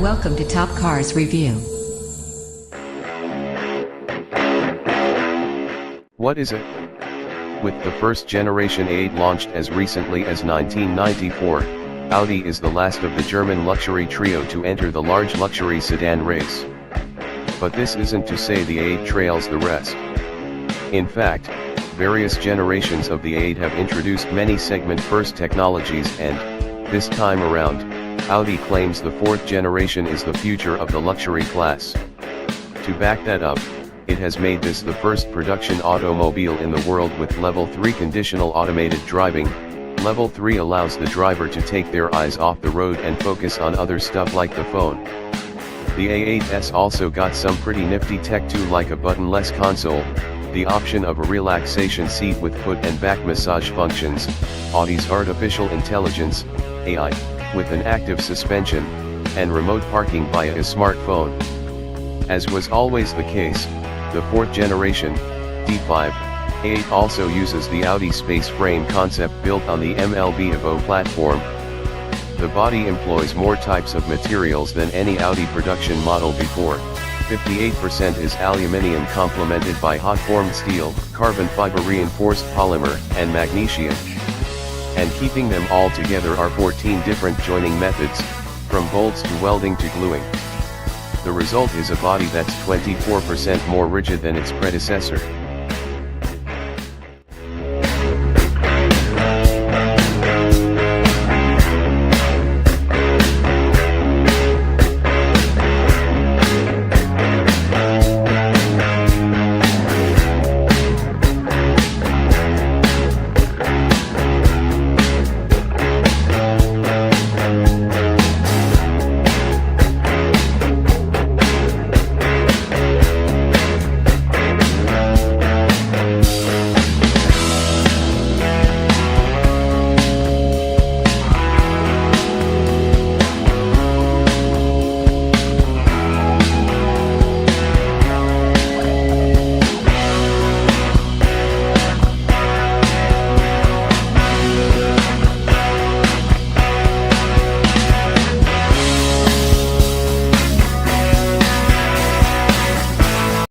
Welcome to Top Cars Review. What is it? With the first generation A8 launched as recently as 1994, Audi is the last of the German luxury trio to enter the large luxury sedan race. But this isn't to say the A8 trails the rest. In fact, various generations of the A8 have introduced many segment-first technologies and, this time around, Audi claims the fourth generation is the future of the luxury class. To back that up, it has made this the first production automobile in the world with Level 3 conditional automated driving. Level 3 allows the driver to take their eyes off the road and focus on other stuff like the phone. The A8s also got some pretty nifty tech too, like a buttonless console, the option of a relaxation seat with foot and back massage functions, Audi's artificial intelligence, AI, with an active suspension, and remote parking via a smartphone. As was always the case, the fourth generation, D5, A8 also uses the Audi space frame concept built on the MLB Evo platform. The body employs more types of materials than any Audi production model before. 58% is aluminium complemented by hot-formed steel, carbon fiber reinforced polymer, and magnesium. And keeping them all together are 14 different joining methods, from bolts to welding to gluing. The result is a body that's 24% more rigid than its predecessor.